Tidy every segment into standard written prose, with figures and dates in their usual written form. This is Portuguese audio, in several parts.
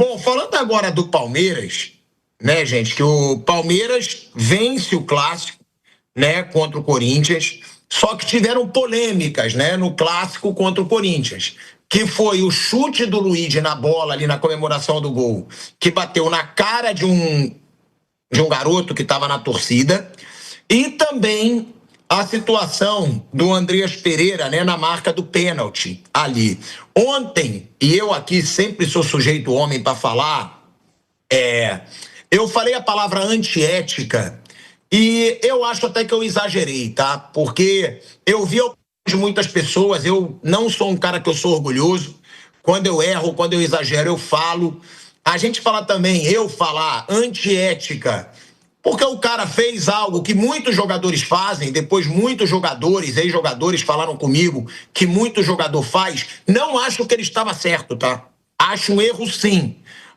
Bom, falando agora do Palmeiras, né, gente, que o Palmeiras vence o clássico, né, contra o Corinthians, só que tiveram polêmicas, né, no clássico contra o Corinthians, que foi o chute do Luigi na bola ali na comemoração do gol, que bateu na cara de um garoto que estava na torcida, e também a situação do Andreas Pereira, né, na marca do pênalti ali. Ontem, e eu aqui sempre sou sujeito homem para falar, eu falei a palavra antiética e eu acho até que eu exagerei, tá? Porque eu vi de muitas pessoas, eu não sou um cara que eu sou orgulhoso. Quando eu erro, quando eu exagero, eu falo. A gente fala também, eu falar antiética, porque o cara fez algo que muitos jogadores fazem, depois muitos jogadores, ex-jogadores falaram comigo que muito jogador faz. Não acho que ele estava certo, tá? Acho um erro sim.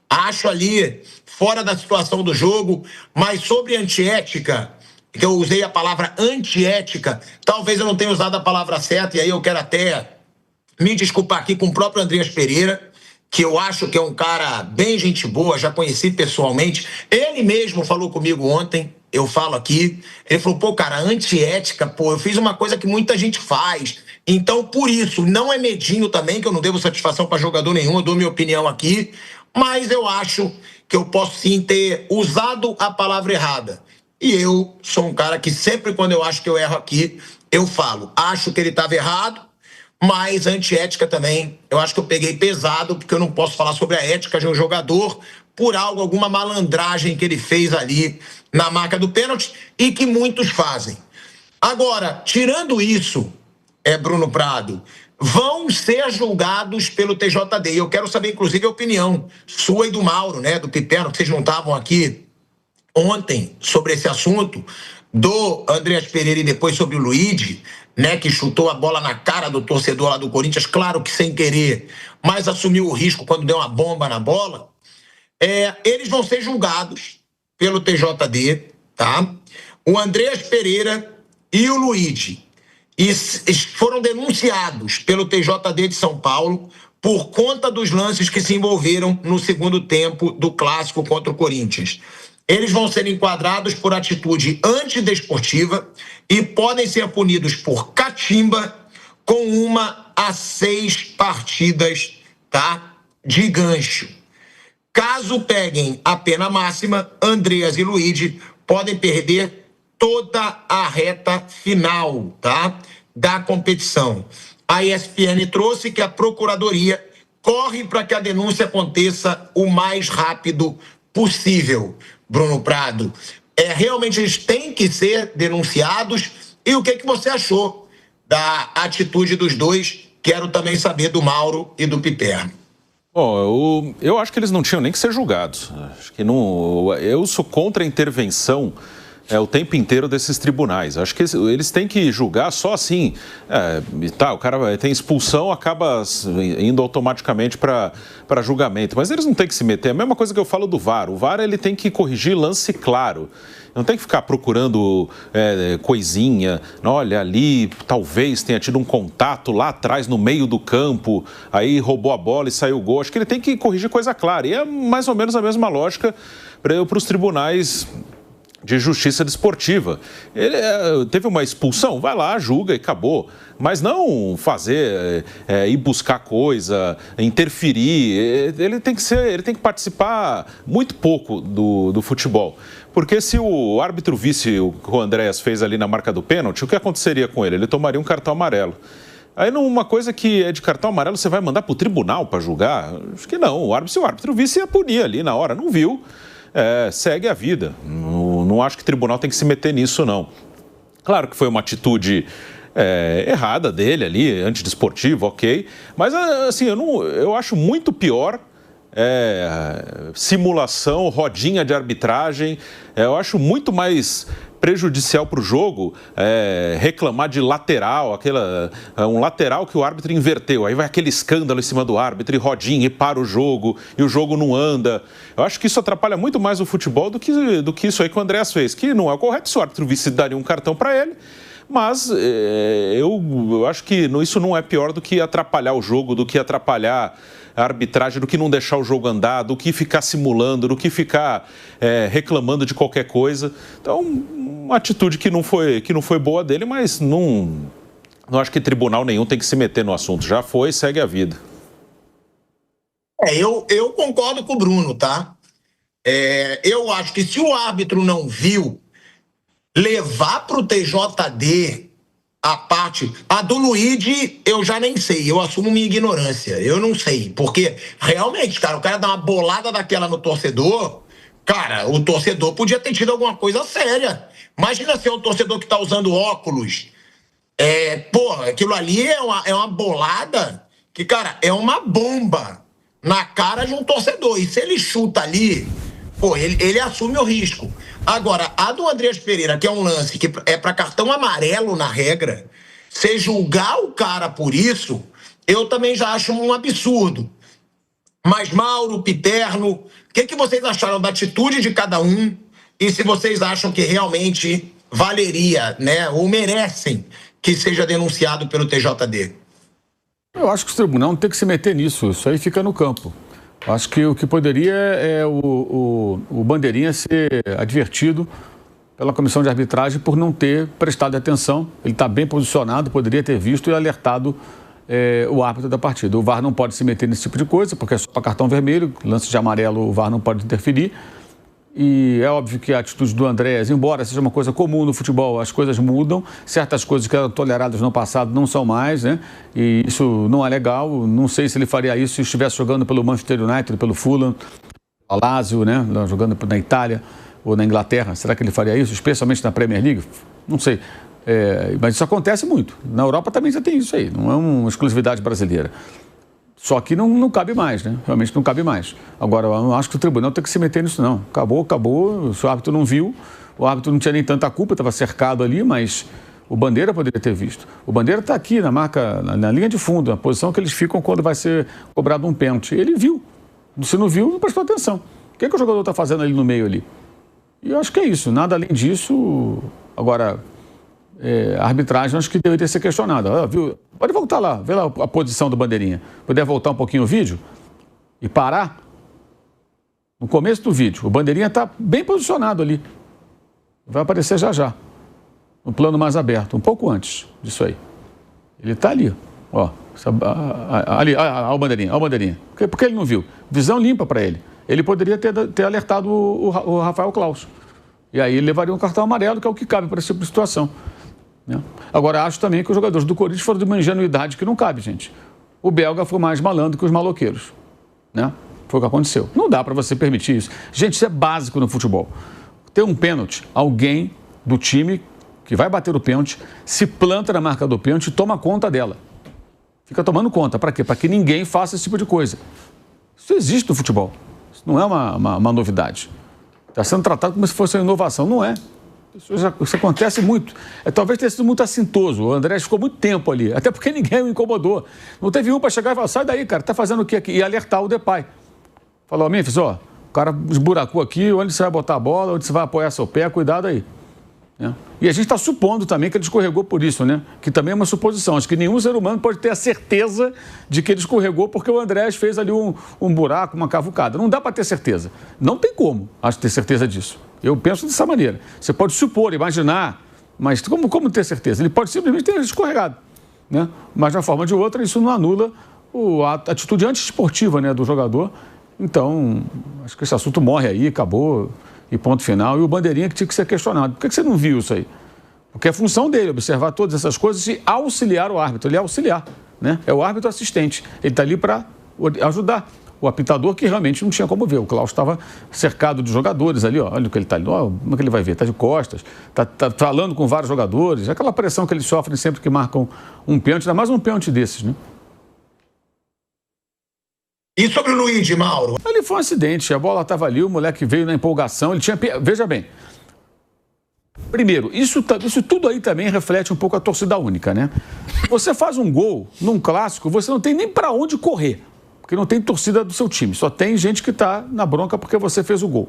Acho ali fora da situação do jogo, mas sobre antiética, que eu usei a palavra antiética, talvez eu não tenha usado a palavra certa, e aí eu quero até me desculpar aqui com o próprio Andreas Pereira, que eu acho que é um cara bem gente boa, já conheci pessoalmente. Ele mesmo falou comigo ontem, eu falo aqui, ele falou, pô, cara, antiética, pô, eu fiz uma coisa que muita gente faz. Então, por isso, não é medinho também, que eu não devo satisfação para jogador nenhum, eu dou minha opinião aqui, mas eu acho que eu posso sim ter usado a palavra errada. E eu sou um cara que sempre quando eu acho que eu erro aqui, eu falo, acho que ele estava errado, mas antiética também, eu acho que eu peguei pesado, porque eu não posso falar sobre a ética de um jogador por algo, alguma malandragem que ele fez ali na marca do pênalti e que muitos fazem. Agora, tirando isso, Bruno Prado, vão ser julgados pelo TJD. Eu quero saber, inclusive, a opinião sua e do Mauro, né, do Piperno, que vocês não estavam aqui ontem sobre esse assunto, do Andreas Pereira e depois sobre o Luigi, né, que chutou a bola na cara do torcedor lá do Corinthians, claro que sem querer, mas assumiu o risco quando deu uma bomba na bola. Eles vão ser julgados pelo TJD, tá? O Andreas Pereira e o Luigi foram denunciados pelo TJD de São Paulo por conta dos lances que se envolveram no segundo tempo do clássico contra o Corinthians. Eles vão ser enquadrados por atitude antidesportiva e podem ser punidos por catimba com 1 a 6 partidas, tá, de gancho. Caso peguem a pena máxima, Andreas e Luigi podem perder toda a reta final, tá, da competição. A ESPN trouxe que a Procuradoria corre para que a denúncia aconteça o mais rápido possível. Bruno Prado, realmente eles têm que ser denunciados. E o que você achou da atitude dos dois? Quero também saber do Mauro e do Piperno. Bom, eu acho que eles não tinham nem que ser julgados. Acho que não. Eu sou contra a intervenção o tempo inteiro desses tribunais. Acho que eles têm que julgar só assim. O cara tem expulsão, acaba indo automaticamente para julgamento. Mas eles não têm que se meter. É a mesma coisa que eu falo do VAR. O VAR ele tem que corrigir lance claro. Não tem que ficar procurando coisinha. Olha, ali talvez tenha tido um contato lá atrás, no meio do campo, aí roubou a bola e saiu o gol. Acho que ele tem que corrigir coisa clara. E é mais ou menos a mesma lógica para os tribunais de justiça desportiva. Ele teve uma expulsão, vai lá, julga e acabou. Mas não fazer, ir buscar coisa, interferir. Ele tem que participar muito pouco do futebol. Porque se o árbitro visse o que o Andreas fez ali na marca do pênalti, o que aconteceria com ele? Ele tomaria um cartão amarelo. Aí numa coisa que é de cartão amarelo, você vai mandar para o tribunal para julgar? Acho que não. Se o árbitro visse, ia punir ali na hora. Não viu. Segue a vida. Não acho que o tribunal tem que se meter nisso, não. Claro que foi uma atitude errada dele ali, antidesportiva, ok. Mas, assim, eu acho muito pior simulação, rodinha de arbitragem. Eu acho muito mais prejudicial para o jogo reclamar de lateral, um lateral que o árbitro inverteu. Aí vai aquele escândalo em cima do árbitro e rodinha e para o jogo e o jogo não anda. Eu acho que isso atrapalha muito mais o futebol do que isso aí que o Andreas fez, que não é o correto. Se o árbitro visse, daria um cartão para ele. Mas eu acho que isso não é pior do que atrapalhar o jogo, do que atrapalhar a arbitragem, do que não deixar o jogo andar, do que ficar simulando, do que ficar reclamando de qualquer coisa. Então, uma atitude que não foi boa dele, mas não acho que tribunal nenhum tem que se meter no assunto. Já foi, segue a vida. Eu concordo com o Bruno, tá? Eu acho que se o árbitro não viu, levar para o TJD a parte... A do Luigi, eu já nem sei, eu assumo minha ignorância. Eu não sei, porque realmente, cara, o cara dá uma bolada daquela no torcedor, cara, o torcedor podia ter tido alguma coisa séria. Imagina ser um torcedor que tá usando óculos. Aquilo ali é uma bolada que, cara, é uma bomba na cara de um torcedor. E se ele chuta ali, ele assume o risco. Agora, a do Andreas Pereira, que é um lance que é para cartão amarelo na regra, você julgar o cara por isso, eu também já acho um absurdo. Mas, Mauro, Piterno, o que vocês acharam da atitude de cada um? E se vocês acham que realmente valeria, né, ou merecem que seja denunciado pelo TJD? Eu acho que o tribunal não tem que se meter nisso, isso aí fica no campo. Acho que o que poderia é o Bandeirinha ser advertido pela comissão de arbitragem por não ter prestado atenção. Ele está bem posicionado, poderia ter visto e alertado o árbitro da partida. O VAR não pode se meter nesse tipo de coisa, porque é só para cartão vermelho, lance de amarelo o VAR não pode interferir. E é óbvio que a atitude do Andrés, embora seja uma coisa comum no futebol, as coisas mudam, certas coisas que eram toleradas no passado não são mais, né? E isso não é legal. Não sei se ele faria isso se estivesse jogando pelo Manchester United, pelo Fulham, pelo Lazio, né? Jogando na Itália ou na Inglaterra. Será que ele faria isso, especialmente na Premier League? Não sei. Mas isso acontece muito. Na Europa também já tem isso aí, não é uma exclusividade brasileira. Só que não cabe mais, né? Realmente não cabe mais. Agora, eu não acho que o tribunal tem que se meter nisso, não. Acabou. Se o árbitro não viu, o árbitro não tinha nem tanta culpa, estava cercado ali, mas o Bandeira poderia ter visto. O Bandeira está aqui na marca, na linha de fundo, na posição que eles ficam quando vai ser cobrado um pênalti. Ele viu. Se não viu, não prestou atenção. O que o jogador está fazendo ali no meio ali? E eu acho que é isso. Nada além disso. Agora, a arbitragem acho que deveria ser questionada. Viu? Pode voltar lá, vê lá a posição do Bandeirinha. Puder voltar um pouquinho o vídeo e parar. No começo do vídeo, o Bandeirinha está bem posicionado ali. Vai aparecer já já. No plano mais aberto, um pouco antes disso aí. Ele está ali, ó. Ali, olha o Bandeirinha. Por que ele não viu? Visão limpa para ele. Ele poderia ter alertado o Rafael Claus. E aí ele levaria um cartão amarelo, que é o que cabe para esse tipo de situação. Agora, acho também que os jogadores do Corinthians foram de uma ingenuidade que não cabe, gente. O belga foi mais malandro que os maloqueiros, né? Foi o que aconteceu. Não dá para você permitir isso. Gente, isso é básico no futebol. Ter um pênalti, alguém do time que vai bater o pênalti se planta na marca do pênalti e toma conta dela. Fica tomando conta. Para quê? Para que ninguém faça esse tipo de coisa. Isso existe no futebol. Isso não é uma novidade. Está sendo tratado como se fosse uma inovação. Não é. Isso acontece muito. Talvez tenha sido muito assintoso. O Andrés ficou muito tempo ali, até porque ninguém o incomodou. Não teve um para chegar e falar, sai daí, cara, tá fazendo o que aqui? E alertar o Depay. Falou, Memphis, o cara esburacou aqui, onde você vai botar a bola, onde você vai apoiar seu pé, cuidado aí. E a gente está supondo também que ele escorregou por isso, né? Que também é uma suposição. Acho que nenhum ser humano pode ter a certeza de que ele escorregou porque o Andrés fez ali um buraco, uma cavucada. Não dá para ter certeza. Não tem como, acho, ter certeza disso. Eu penso dessa maneira. Você pode supor, imaginar, mas como ter certeza? Ele pode simplesmente ter escorregado, né? Mas de uma forma ou de outra, isso não anula a atitude antiesportiva, né, do jogador. Então, acho que esse assunto morre aí, acabou, e ponto final. E o Bandeirinha que tinha que ser questionado. Por que você não viu isso aí? Porque é função dele observar todas essas coisas e auxiliar o árbitro. Ele é auxiliar, né? É o árbitro assistente. Ele está ali para ajudar o apitador, que realmente não tinha como ver. O Klaus estava cercado de jogadores ali, ó. Olha o que ele está ali, ó, como é que ele vai ver? Está de costas, está falando com vários jogadores, aquela pressão que eles sofrem sempre que marcam um pênalti, ainda mais um pênalti desses, né? E sobre o Luigi, Mauro? Ali foi um acidente, a bola estava ali, o moleque veio na empolgação, ele tinha... Veja bem, primeiro, isso tudo aí também reflete um pouco a torcida única, né? Você faz um gol num clássico, você não tem nem para onde correr. Porque não tem torcida do seu time, só tem gente que está na bronca porque você fez o gol.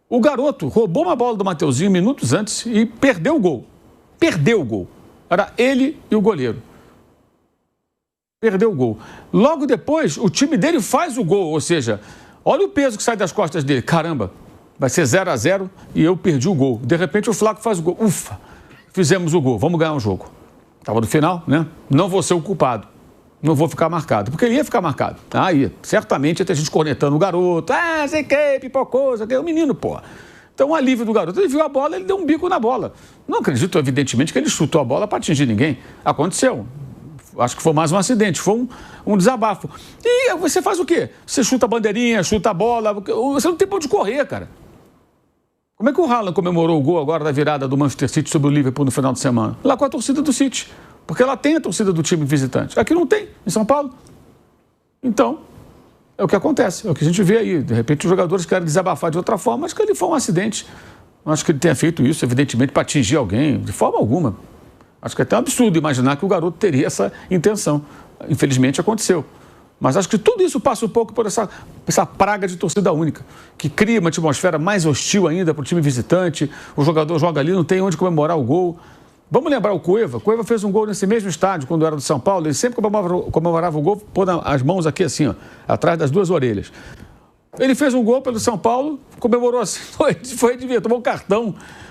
O garoto roubou uma bola do Mateuzinho minutos antes e perdeu o gol. Perdeu o gol. Era ele e o goleiro. Perdeu o gol. Logo depois, o time dele faz o gol, ou seja, olha o peso que sai das costas dele. Caramba, vai ser 0-0 e eu perdi o gol. De repente o Flaco faz o gol. Ufa, fizemos o gol, vamos ganhar o jogo. Estava no final, né? Não vou ser o culpado. Não vou ficar marcado, porque ele ia ficar marcado. Aí, certamente ia ter gente cornetando o garoto. Sei que, pipocou, sei que. O menino, porra. Então, o alívio do garoto. Ele viu a bola, ele deu um bico na bola. Não acredito, evidentemente, que ele chutou a bola para atingir ninguém. Aconteceu. Acho que foi mais um acidente, foi um desabafo. E você faz o quê? Você chuta a bandeirinha, chuta a bola. Você não tem pra onde correr, cara. Como é que o Haaland comemorou o gol agora da virada do Manchester City sobre o Liverpool no final de semana? Lá com a torcida do City. Porque ela tem a torcida do time visitante. Aqui não tem, em São Paulo. Então, é o que acontece, é o que a gente vê aí. De repente os jogadores querem desabafar de outra forma, mas que ele foi um acidente. Não acho que ele tenha feito isso, evidentemente, para atingir alguém, de forma alguma. Acho que é até um absurdo imaginar que o garoto teria essa intenção. Infelizmente aconteceu. Mas acho que tudo isso passa um pouco por essa praga de torcida única, que cria uma atmosfera mais hostil ainda para o time visitante. O jogador joga ali, não tem onde comemorar o gol. Vamos lembrar o Cueva. O Cueva fez um gol nesse mesmo estádio, quando era do São Paulo. Ele sempre comemorava o gol, pondo as mãos aqui assim, ó, atrás das duas orelhas. Ele fez um gol pelo São Paulo, comemorou assim,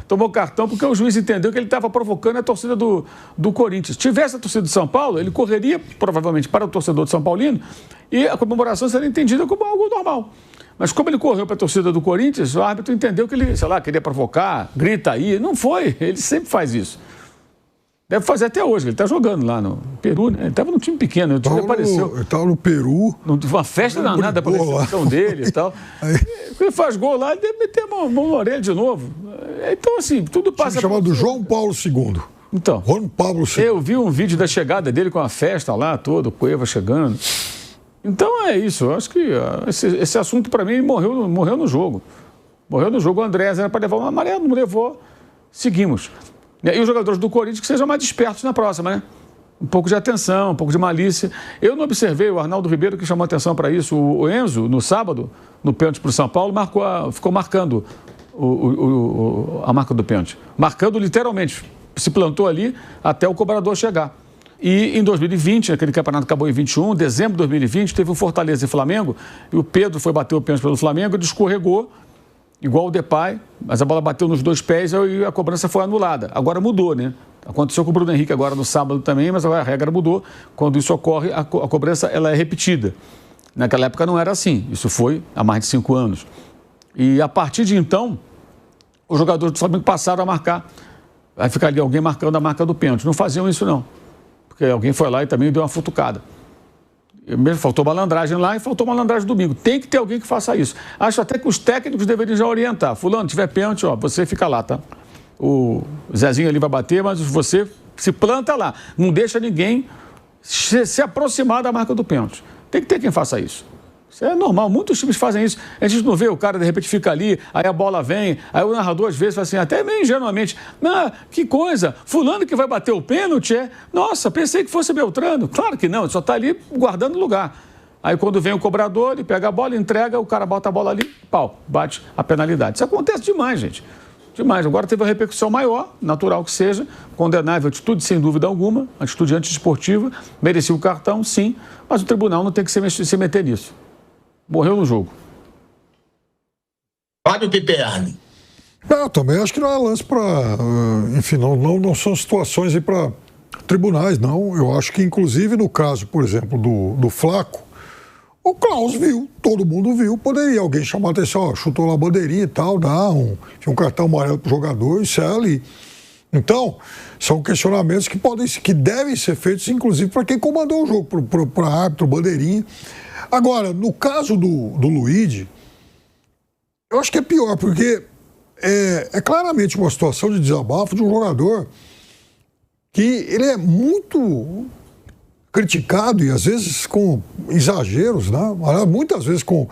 tomou cartão porque o juiz entendeu que ele estava provocando a torcida do Corinthians. Tivesse a torcida do São Paulo, ele correria, provavelmente, para o torcedor de São Paulino e a comemoração seria entendida como algo normal. Mas como ele correu para a torcida do Corinthians, o árbitro entendeu que ele, queria provocar, grita aí. Não foi, ele sempre faz isso. Deve fazer até hoje, ele está jogando lá no Peru, né? Ele estava num time pequeno, o time apareceu. Ele estava no Peru. Uma festa danada para a recepção dele e tal. Aí... Ele faz gol lá, ele deve meter a mão na orelha de novo. Então, assim, tudo passa... Chamado João Paulo II. Então, Juan Pablo II. Eu vi um vídeo da chegada dele com a festa lá toda, o Cueva chegando. Então é isso, eu acho que esse assunto para mim morreu no jogo. Morreu no jogo, o Andrés era para levar uma amarela, não levou, seguimos. E os jogadores do Corinthians que sejam mais despertos na próxima, né? Um pouco de atenção, um pouco de malícia. Eu não observei, o Arnaldo Ribeiro que chamou atenção para isso, o Enzo, no sábado, no pênalti para o São Paulo, ficou marcando a marca do pênalti. Marcando literalmente, se plantou ali até o cobrador chegar. E em 2020, aquele campeonato acabou em 21, dezembro de 2020, teve o Fortaleza e Flamengo, e o Pedro foi bater o pênalti pelo Flamengo, ele escorregou, igual o Depay, mas a bola bateu nos dois pés e a cobrança foi anulada. Agora mudou, né? Aconteceu com o Bruno Henrique agora no sábado também, mas agora a regra mudou. Quando isso ocorre, a cobrança ela é repetida. Naquela época não era assim, isso foi há mais de 5 anos. E a partir de então, os jogadores do Flamengo passaram a marcar. Vai ficar ali alguém marcando a marca do pênalti. Não faziam isso não, porque alguém foi lá e também deu uma futucada. Mesmo faltou malandragem lá e faltou malandragem domingo. Tem que ter alguém que faça isso. Acho até que os técnicos deveriam já orientar. Fulano, tiver pênalti, ó, você fica lá, tá? O Zezinho ali vai bater, mas você se planta lá. Não deixa ninguém se aproximar da marca do pênalti. Tem que ter quem faça isso. Isso é normal, muitos times fazem isso. A gente não vê o cara, de repente, fica ali, aí a bola vem, aí o narrador, às vezes, fala assim, até meio ingenuamente, que coisa, fulano que vai bater o pênalti nossa, pensei que fosse Beltrano. Claro que não, ele só está ali guardando lugar. Aí quando vem o cobrador, ele pega a bola, entrega, o cara bota a bola ali, pau, bate a penalidade. Isso acontece demais, gente. Demais. Agora teve uma repercussão maior, natural que seja, condenável atitude, sem dúvida alguma, atitude antiesportiva, merecia o cartão, sim, mas o tribunal não tem que se meter nisso. Morreu no jogo. Fábio Piperni. Eu também acho que não é lance para... Enfim, não são situações aí para tribunais, não. Eu acho que, inclusive, no caso, por exemplo, do Flaco, o Klaus viu, todo mundo viu. Poderia alguém chamar a atenção, chutou lá a bandeirinha e tal, dá um cartão amarelo pro jogador, isso é ali. Então, são questionamentos que devem ser feitos, inclusive, para quem comandou o jogo, para árbitro, bandeirinha. Agora, no caso do Luigi, eu acho que é pior, porque é claramente uma situação de desabafo de um jogador que ele é muito criticado e às vezes com exageros, né? Muitas vezes com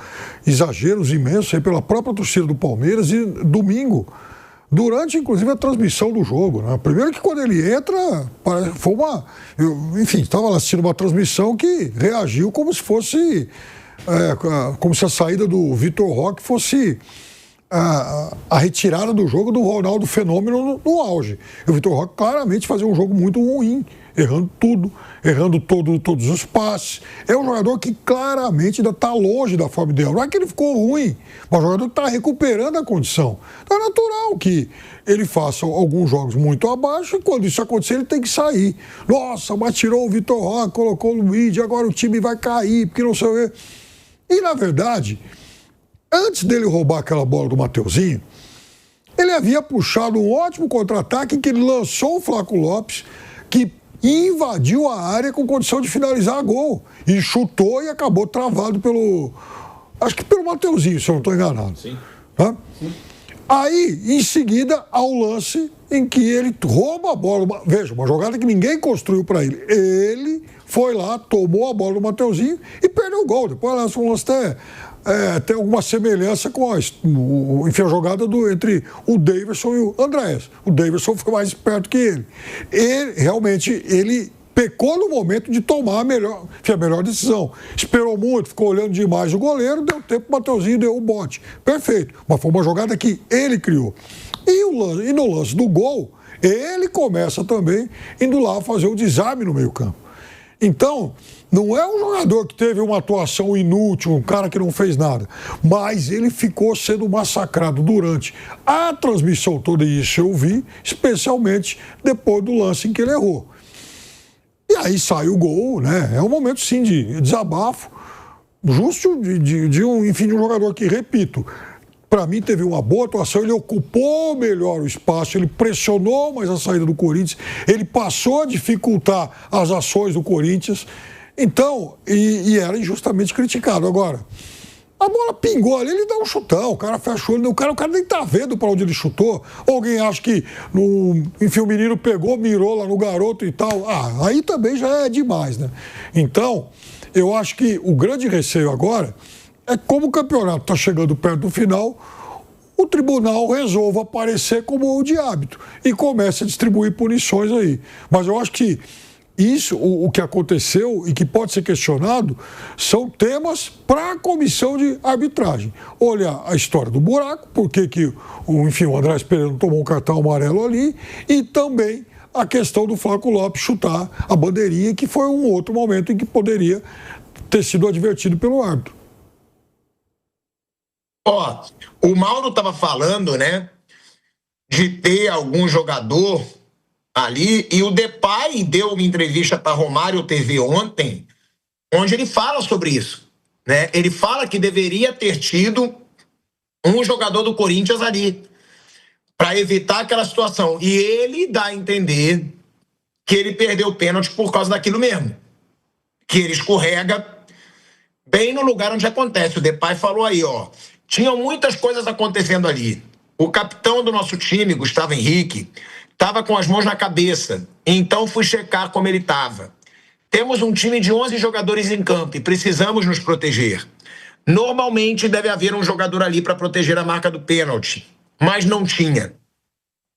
exageros imensos aí pela própria torcida do Palmeiras e domingo, durante inclusive a transmissão do jogo, né? Primeiro que quando ele entra, foi enfim, estava assistindo uma transmissão que reagiu como se fosse, como se a saída do Vitor Roque fosse a retirada do jogo do Ronaldo Fenômeno no auge. E o Vitor Roque claramente fazia um jogo muito ruim. errando tudo, errando todos os passes. É um jogador que claramente ainda está longe da forma ideal. Não é que ele ficou ruim, mas o jogador está recuperando a condição. Então é natural que ele faça alguns jogos muito abaixo e quando isso acontecer ele tem que sair. Nossa, mas tirou o Vitor Roque, colocou o Luiz, agora o time vai cair, porque não sei o quê. E na verdade, antes dele roubar aquela bola do Mateuzinho, ele havia puxado um ótimo contra-ataque em que ele lançou o Flaco Lopes, que invadiu a área com condição de finalizar a gol. E chutou e acabou travado pelo... acho que pelo Mateuzinho, se eu não estou enganado. Sim. Tá? Sim. Aí, em seguida, há o lance em que ele rouba a bola. Veja, uma jogada que ninguém construiu para ele. Ele foi lá, tomou a bola do Mateuzinho e perdeu o gol. Depois lança um lance tem alguma semelhança com a jogada entre o Daverson e o Andréas. O Daverson foi mais esperto que ele. Ele pecou no momento de tomar a melhor decisão. Esperou muito, ficou olhando demais o goleiro, deu tempo, o Mateuzinho deu o bote. Perfeito. Mas foi uma jogada que ele criou. E no lance do gol, ele começa também indo lá fazer o desarme no meio-campo. Então, não é um jogador que teve uma atuação inútil, um cara que não fez nada, mas ele ficou sendo massacrado durante a transmissão toda, e isso eu vi, especialmente depois do lance em que ele errou. E aí sai o gol, né? É um momento, sim, de desabafo, justo de um jogador que, repito, para mim teve uma boa atuação, ele ocupou melhor o espaço, ele pressionou mais a saída do Corinthians, ele passou a dificultar as ações do Corinthians, então, e era injustamente criticado. Agora, a bola pingou ali, ele dá um chutão, o cara fecha o olho, o cara nem tá vendo para onde ele chutou. Alguém acha que, o menino pegou, mirou lá no garoto e tal. Aí também já é demais, né? Então, eu acho que o grande receio agora é como o campeonato está chegando perto do final, o tribunal resolva aparecer como o de hábito e comece a distribuir punições aí. Mas eu acho que isso, o que aconteceu e que pode ser questionado, são temas para a comissão de arbitragem. Olhar a história do buraco, por que o Andrés Pereira não tomou um cartão amarelo ali, e também a questão do Flaco Lopes chutar a bandeirinha, que foi um outro momento em que poderia ter sido advertido pelo árbitro. O Mauro estava falando, né, de ter algum jogador ali, e o Depay deu uma entrevista para Romário TV ontem, onde ele fala sobre isso, né? Ele fala que deveria ter tido um jogador do Corinthians ali para evitar aquela situação, e ele dá a entender que ele perdeu o pênalti por causa daquilo mesmo, que ele escorrega bem no lugar onde acontece. O Depay falou aí, tinham muitas coisas acontecendo ali. O capitão do nosso time, Gustavo Henrique, estava com as mãos na cabeça, então fui checar como ele estava. Temos um time de 11 jogadores em campo e precisamos nos proteger. Normalmente deve haver um jogador ali para proteger a marca do pênalti, mas não tinha.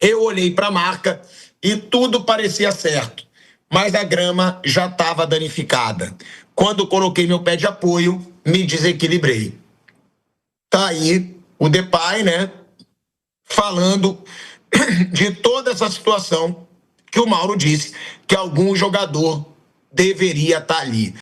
Eu olhei para a marca e tudo parecia certo, mas a grama já estava danificada. Quando coloquei meu pé de apoio, me desequilibrei. Tá aí o Depay, né, falando de toda essa situação que o Mauro disse que algum jogador deveria estar ali.